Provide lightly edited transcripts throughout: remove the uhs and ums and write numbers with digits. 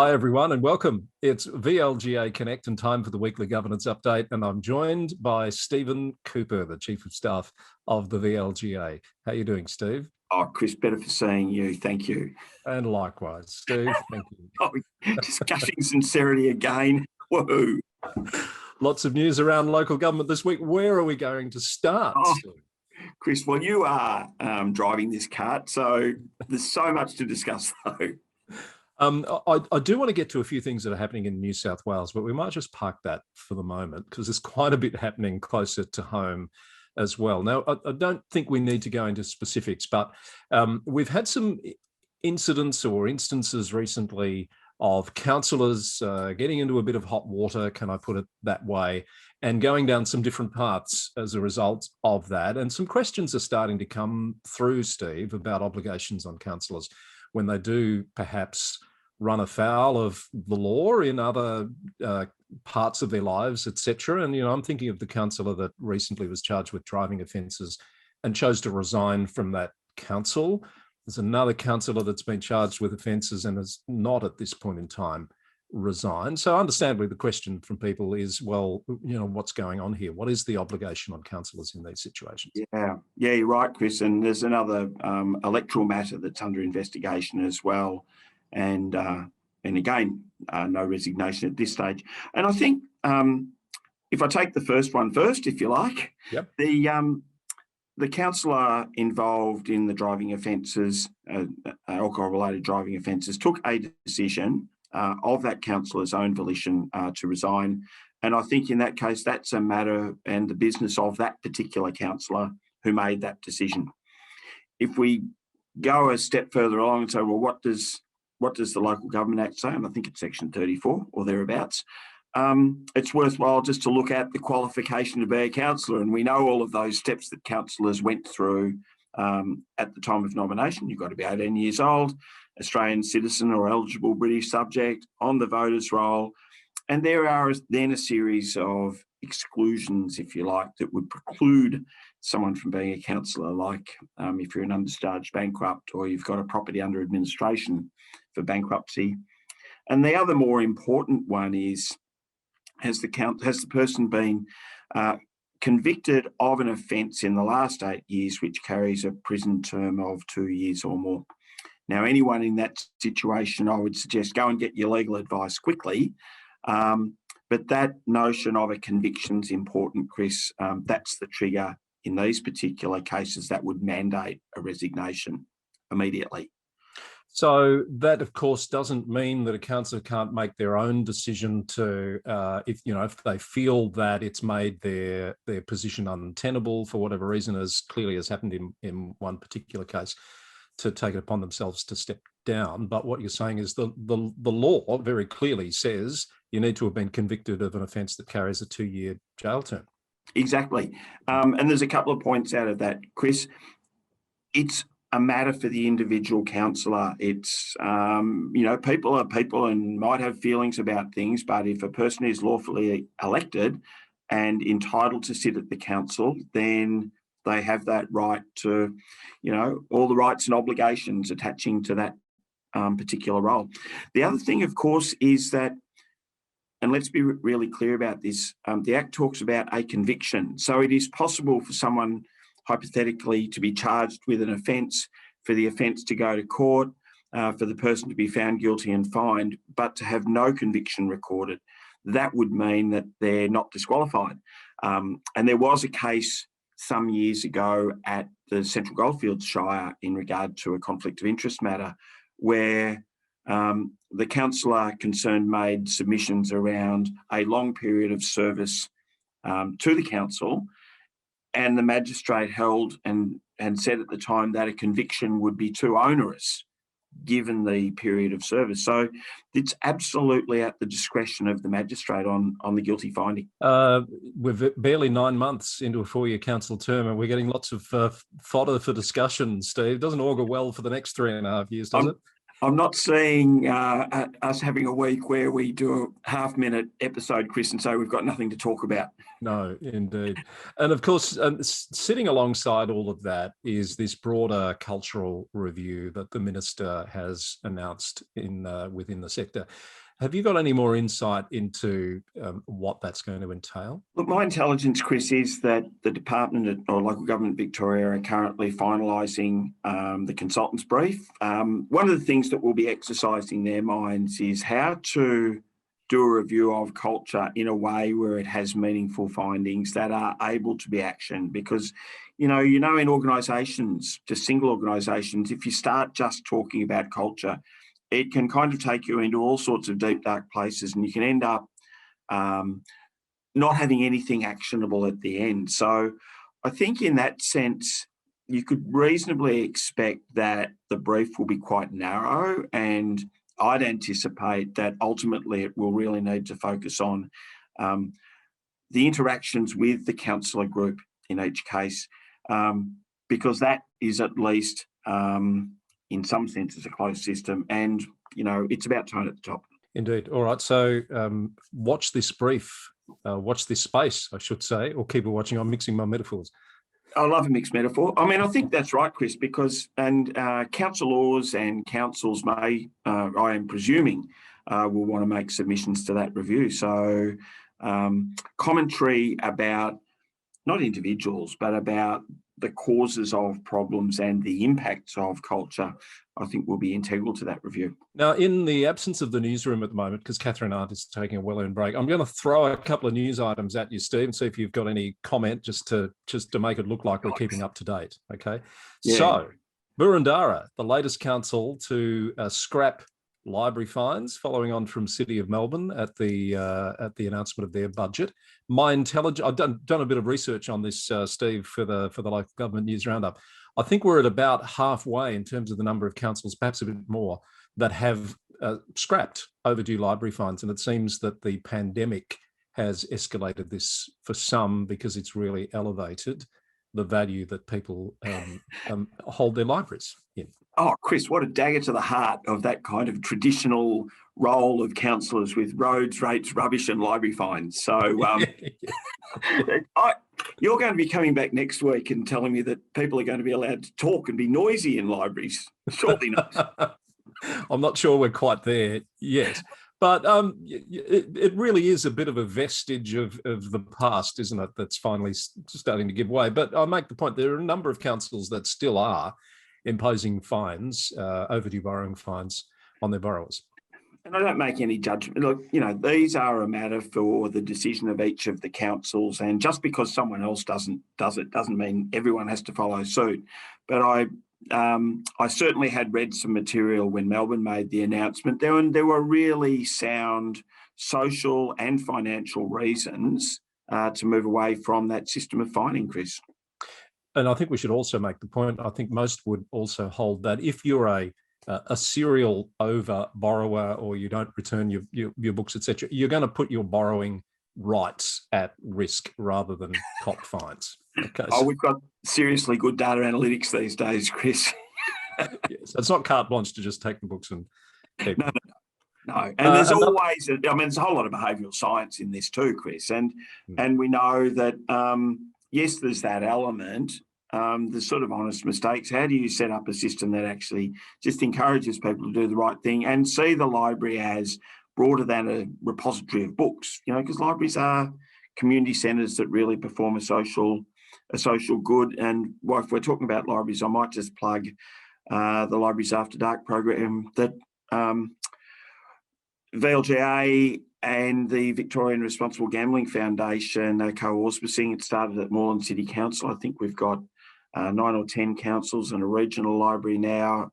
Hi, everyone, and welcome. It's VLGA Connect and time for the weekly governance update. And I'm joined by Stephen Cooper, the Chief of Staff of the VLGA. How are you doing, Steve? Oh, Chris, better for seeing you. Thank you. And likewise, Steve, thank you. Oh, just gushing sincerity again. Woohoo. Lots of news around local government this week. Where are we going to start, Steve? Chris, well, you are driving this cart, so there's so much to discuss, though. I do want to get to a few things that are happening in New South Wales, but we might just park that for the moment because there's quite a bit happening closer to home as well. Now, I don't think we need to go into specifics, but we've had some incidents or instances recently of councillors getting into a bit of hot water, can I put it that way, and going down some different paths as a result of that. And some questions are starting to come through, Steve, about obligations on councillors when they do perhaps run afoul of the law in other parts of their lives, etc. And, I'm thinking of the councillor that recently was charged with driving offences and chose to resign from that council. There's another councillor that's been charged with offences and has not at this point in time resigned. So understandably, the question from people is, well, what's going on here? What is the obligation on councillors in these situations? Yeah, you're right, Chris. And there's another electoral matter that's under investigation as well. And again, no resignation at this stage. And I think if I take the first one first, if you like, yep. The councillor involved in the driving offences, alcohol-related driving offences, took a decision of that councillor's own volition to resign. And I think in that case, that's a matter and the business of that particular councillor who made that decision. If we go a step further along and say, well, what does the Local Government Act say? And I think it's section 34 or thereabouts. It's worthwhile just to look at the qualification to be a councillor. And we know all of those steps that councillors went through at the time of nomination. You've got to be 18 years old, Australian citizen or eligible British subject, on the voters roll. And there are then a series of exclusions, if you like, that would preclude someone from being a councillor, like if you're an undischarged bankrupt or you've got a property under administration for bankruptcy. And the other more important one is, has the person been convicted of an offence in the last 8 years which carries a prison term of 2 years or more? Now, anyone in that situation, I would suggest go and get your legal advice quickly. But that notion of a conviction is important, Chris. That's the trigger in these particular cases that would mandate a resignation immediately. So that, of course, doesn't mean that a councillor can't make their own decision to, if they feel that it's made their position untenable for whatever reason, as clearly has happened in one particular case, to take it upon themselves to step down. But what you're saying is the law very clearly says you need to have been convicted of an offence that carries a 2-year jail term. Exactly. And there's a couple of points out of that, Chris. It's a matter for the individual councillor. It's, people are people and might have feelings about things, but if a person is lawfully elected and entitled to sit at the council, then they have that right to, all the rights and obligations attaching to that particular role. The other thing, of course, is that, and let's be really clear about this, the Act talks about a conviction. So it is possible for someone hypothetically to be charged with an offence, for the offence to go to court, for the person to be found guilty and fined, but to have no conviction recorded. That would mean that they're not disqualified. And there was a case some years ago at the Central Goldfields Shire in regard to a conflict of interest matter where the councillor concerned made submissions around a long period of service to the council, and the magistrate held and said at the time that a conviction would be too onerous given the period of service. So it's absolutely at the discretion of the magistrate on the guilty finding. We're barely 9 months into a 4-year council term and we're getting lots of fodder for discussion, Steve. Doesn't augur well for the next 3.5 years, does it? I'm not seeing us having a week where we do a half-minute episode, Chris, and so we've got nothing to talk about. No, indeed. And of course, sitting alongside all of that is this broader cultural review that the minister has announced within the sector. Have you got any more insight into what that's going to entail? Look, my intelligence, Chris, is that the Department or Local Government Victoria are currently finalising the consultant's brief. One of the things that will be exercised in their minds is how to do a review of culture in a way where it has meaningful findings that are able to be actioned. Because, in organisations, just single organisations, if you start just talking about culture, it can kind of take you into all sorts of deep, dark places, and you can end up not having anything actionable at the end. So I think in that sense, you could reasonably expect that the brief will be quite narrow, and I'd anticipate that ultimately it will really need to focus on the interactions with the councillor group in each case, because that is at least, in some senses, a closed system, and it's about tone at the top. Indeed. All right. So watch this brief, watch this space, I should say, or keep it watching. I'm mixing my metaphors. I love a mixed metaphor. I mean, I think that's right, Chris, because councillors and councils may, I am presuming, will want to make submissions to that review. So commentary about not individuals, but about the causes of problems and the impacts of culture, I think will be integral to that review. Now, in the absence of the newsroom at the moment, because Catherine Arndt is taking a well-earned break, I'm going to throw a couple of news items at you, Steve, and see if you've got any comment just to make it look like we're keeping up to date. Okay. Yeah. So Boroondara, the latest council to scrap library fines, following on from City of Melbourne at the announcement of their budget. I've done a bit of research on this, Steve, for the Local Government News Roundup. I think we're at about halfway in terms of the number of councils, perhaps a bit more, that have scrapped overdue library fines. And it seems that the pandemic has escalated this for some, because it's really elevated the value that people hold their libraries in. Oh, Chris, what a dagger to the heart of that kind of traditional role of councillors with roads, rates, rubbish and library fines. So you're going to be coming back next week and telling me that people are going to be allowed to talk and be noisy in libraries. Surely not. I'm not sure we're quite there yet. But it really is a bit of a vestige of the past, isn't it, that's finally starting to give way. But I make the point, there are a number of councils that still are imposing fines, overdue borrowing fines on their borrowers. And I don't make any judgment. Look, these are a matter for the decision of each of the councils. And just because someone else does it doesn't mean everyone has to follow suit. But I certainly had read some material when Melbourne made the announcement. There were really sound social and financial reasons to move away from that system of fining, Chris. And I think we should also make the point, I think most would also hold that if you're a serial over borrower, or you don't return your books, etc., you're going to put your borrowing rights at risk rather than cop fines. Okay. Oh, we've got seriously good data analytics these days, Chris. Yes, it's not carte blanche to just take the books and keep them. No. And there's always, there's a whole lot of behavioural science in this too, Chris. And we know that, yes, there's that element. There's sort of honest mistakes. How do you set up a system that actually just encourages people to do the right thing and see the library as broader than a repository of books? Because libraries are community centres that really perform a social good. And if we're talking about libraries, I might just plug the Libraries After Dark program that VLGA and the Victorian Responsible Gambling Foundation are co-auspicing. It started at Moreland City Council. I think we've got 9 or 10 councils and a regional library now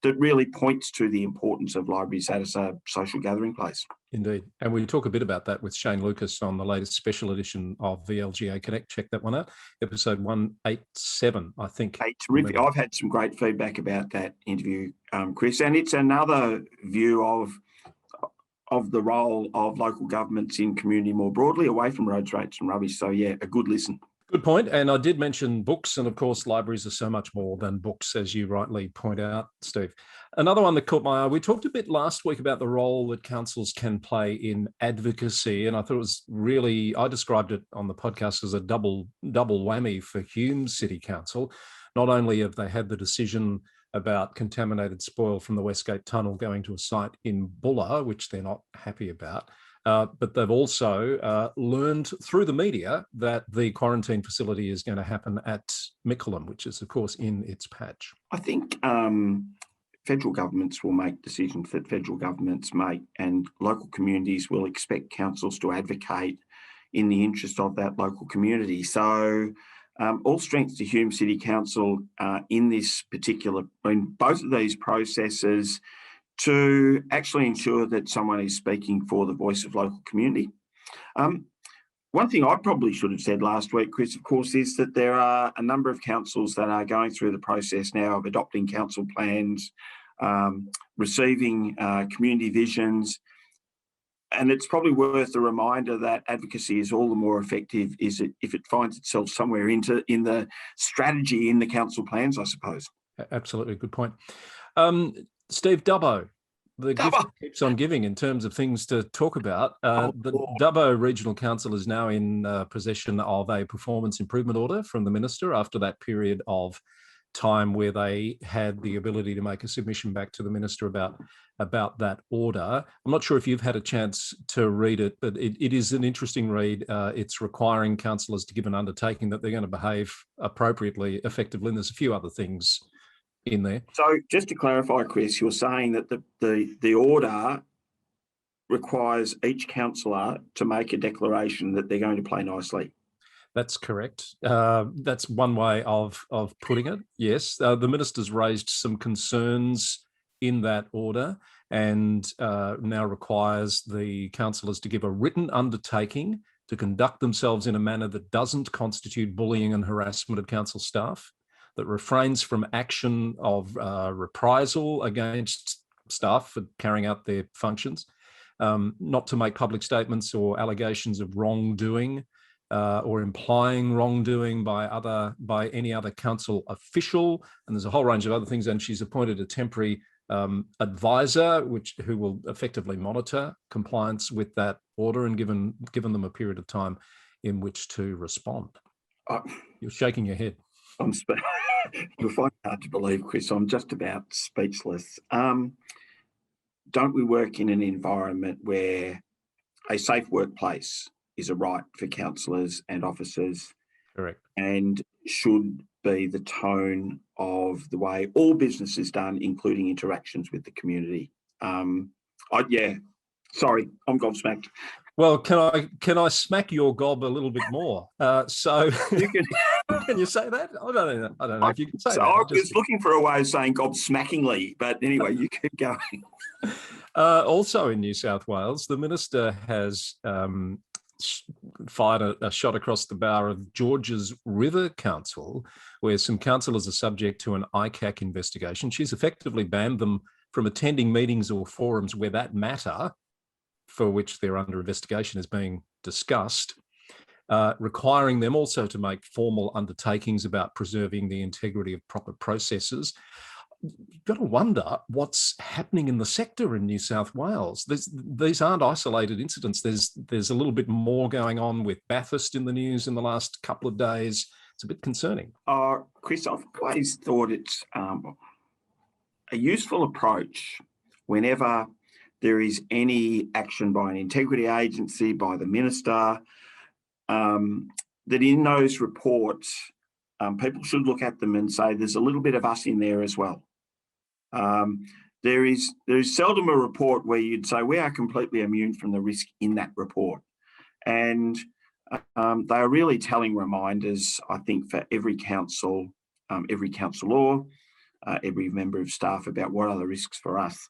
that really points to the importance of libraries as a social gathering place. Indeed. And we talk a bit about that with Shane Lucas on the latest special edition of VLGA Connect. Check that one out. Episode 187, I think. Hey, terrific. I've had some great feedback about that interview, Chris, and it's another view of the role of local governments in community more broadly, away from roads, rates and rubbish. So, yeah, a good listen. Good point. And I did mention books, and of course, libraries are so much more than books, as you rightly point out, Steve. Another one that caught my eye, we talked a bit last week about the role that councils can play in advocacy. And I thought it was really, I described it on the podcast as a double whammy for Hume City Council. Not only have they had the decision about contaminated spoil from the Westgate Tunnel going to a site in Bulla, which they're not happy about, but they've also learned through the media that the quarantine facility is going to happen at Mickleham, which is, of course, in its patch. I think federal governments will make decisions that federal governments make, and local communities will expect councils to advocate in the interest of that local community. So all strengths to Hume City Council in this particular, in both of these processes, to actually ensure that someone is speaking for the voice of local community. One thing I probably should have said last week, Chris, of course, is that there are a number of councils that are going through the process now of adopting council plans, receiving community visions. And it's probably worth a reminder that advocacy is all the more effective if it finds itself somewhere in the strategy in the council plans, I suppose. Absolutely, good point. Steve, Dubbo, the gift that keeps on giving in terms of things to talk about. The Dubbo Regional Council is now in possession of a performance improvement order from the Minister after that period of time where they had the ability to make a submission back to the Minister about that order. I'm not sure if you've had a chance to read it, but it is an interesting read. It's requiring councillors to give an undertaking that they're going to behave appropriately, effectively, and there's a few other things in there. So just to clarify, Chris, you're saying that the order requires each councillor to make a declaration that they're going to play nicely. That's correct. That's one way of putting it. Yes, the minister's raised some concerns in that order and now requires the councillors to give a written undertaking to conduct themselves in a manner that doesn't constitute bullying and harassment of council staff, that refrains from action of reprisal against staff for carrying out their functions, not to make public statements or allegations of wrongdoing or implying wrongdoing by any other council official. And there's a whole range of other things. And she's appointed a temporary advisor, who will effectively monitor compliance with that order and given them a period of time in which to respond. You're shaking your head. You'll find it hard to believe, Chris. I'm just about speechless. Don't we work in an environment where a safe workplace is a right for councillors and officers? Correct. And should be the tone of the way all business is done, including interactions with the community. Sorry, I'm gobsmacked. Well, can I smack your gob a little bit more? So you can you say that? I don't know if you can say that. I was looking for a way of saying gobsmackingly, but anyway, you keep going. Also in New South Wales, the minister has fired a shot across the bow of Georges River Council, where some councillors are subject to an ICAC investigation. She's effectively banned them from attending meetings or forums where that matter for which they're under investigation is being discussed, requiring them also to make formal undertakings about preserving the integrity of proper processes. You've got to wonder what's happening in the sector in New South Wales. These aren't isolated incidents. There's a little bit more going on with Bathurst in the news in the last couple of days. It's a bit concerning. Chris, I've always thought it's a useful approach whenever there is any action by an integrity agency, by the minister, that in those reports, people should look at them and say there's a little bit of us in there as well. There is seldom a report where you'd say we are completely immune from the risk in that report. And they are really telling reminders, I think, for every council, every councillor, every member of staff about what are the risks for us.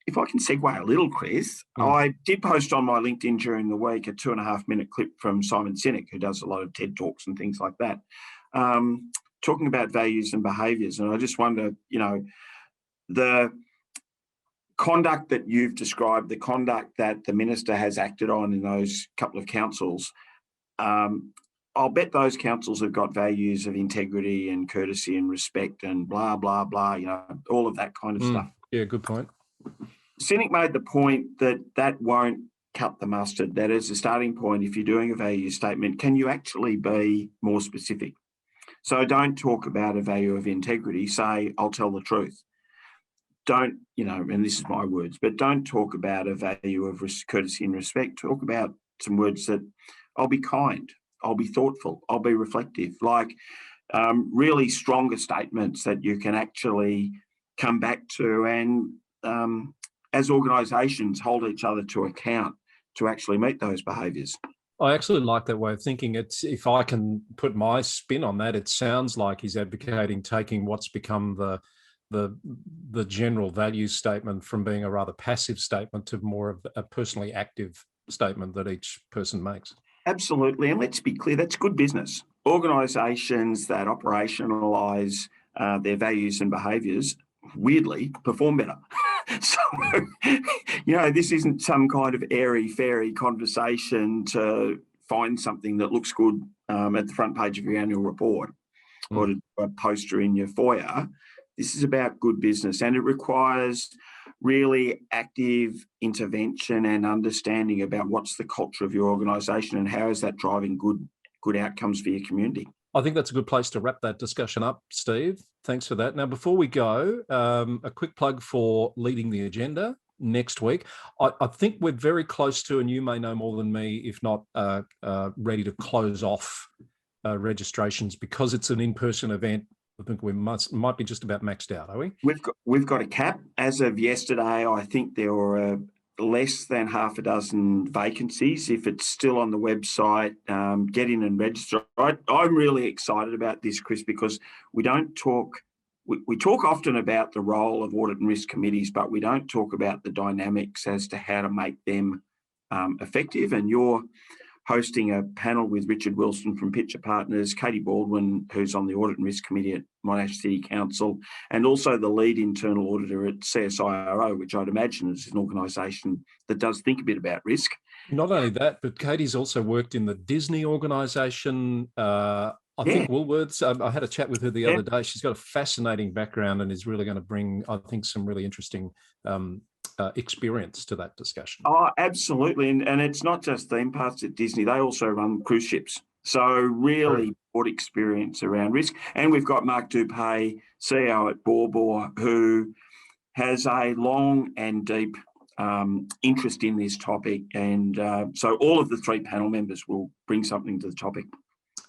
If I can segue a little, Chris, I did post on my LinkedIn during the week a 2.5-minute clip from Simon Sinek, who does a lot of TED Talks and things like that, talking about values and behaviours. And I just wonder, the conduct that you've described, the conduct that the minister has acted on in those couple of councils, I'll bet those councils have got values of integrity and courtesy and respect and blah, blah, blah, all of that kind of stuff. Yeah, good point. Cynic made the point that won't cut the mustard. That as a starting point, if you're doing a value statement, can you actually be more specific? So don't talk about a value of integrity. Say, I'll tell the truth. Don't, and this is my words, but don't talk about a value of courtesy and respect. Talk about some words that I'll be kind, I'll be thoughtful, I'll be reflective, like really stronger statements that you can actually come back to and as organisations hold each other to account to actually meet those behaviours. I actually like that way of thinking. It's, if I can put my spin on that, it sounds like he's advocating taking what's become the general value statement from being a rather passive statement to more of a personally active statement that each person makes. Absolutely. And let's be clear, that's good business. Organisations that operationalise their values and behaviours, weirdly, perform better. So, this isn't some kind of airy-fairy conversation to find something that looks good at the front page of your annual report or to a poster in your foyer. This is about good business, and it requires really active intervention and understanding about what's the culture of your organisation and how is that driving good outcomes for your community. I think that's a good place to wrap that discussion up, Steve. Thanks for that. Now, before we go, a quick plug for leading the agenda next week. I think we're very close to, and you may know more than me, if not ready to close off registrations because it's an in-person event. I think we might be just about maxed out, are we? We've got a cap. As of yesterday, I think there were less than half a dozen vacancies. If it's still on the website, get in and register. I'm really excited about this, Chris, because we don't talk. We talk often about the role of audit and risk committees, but we don't talk about the dynamics as to how to make them effective. And you're hosting a panel with Richard Wilson from Pitcher Partners, Katie Baldwin, who's on the Audit and Risk Committee at Monash City Council, and also the lead internal auditor at CSIRO, which I'd imagine is an organisation that does think a bit about risk. Not only that, but Katie's also worked in the Disney organisation. I think Woolworths. I had a chat with her the other day. She's got a fascinating background and is really going to bring, I think, some really interesting experience to that discussion. Oh, absolutely. And it's not just theme parks at Disney. They also run cruise ships. So really broad experience around risk. And we've got Mark Dupay, CEO at Borbor, who has a long and deep interest in this topic. And so all of the three panel members will bring something to the topic.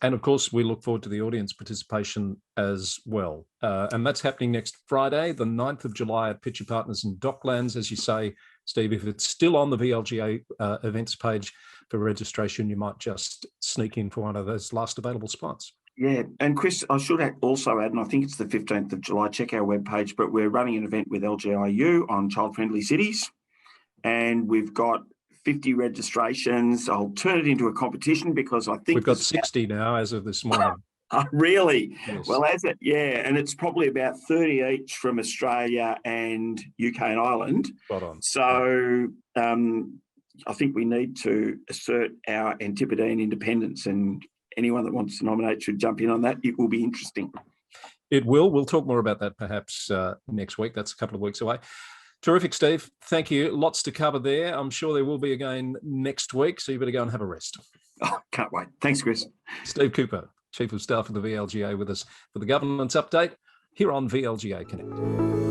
And of course, we look forward to the audience participation as well. And that's happening next Friday, the 9th of July at Pitcher Partners in Docklands. As you say, Steve, if it's still on the VLGA events page for registration, you might just sneak in for one of those last available spots. Yeah, and Chris, I should also add, and I think it's the 15th of July, check our webpage, but we're running an event with LGIU on child-friendly cities, and we've got 50 registrations. I'll turn it into a competition because I think we've got 60 now as of this morning. Really? Yes. Well, and it's probably about 30 each from Australia and UK and Ireland. Spot on. So I think we need to assert our Antipodean independence, and anyone that wants to nominate should jump in on that. It will be interesting. It will. We'll talk more about that perhaps next week. That's a couple of weeks away. Terrific, Steve. Thank you. Lots to cover there. I'm sure there will be again next week, so you better go and have a rest. Oh, can't wait. Thanks, Chris. Steve Cooper, Chief of Staff of the VLGA, with us for the governance update here on VLGA Connect.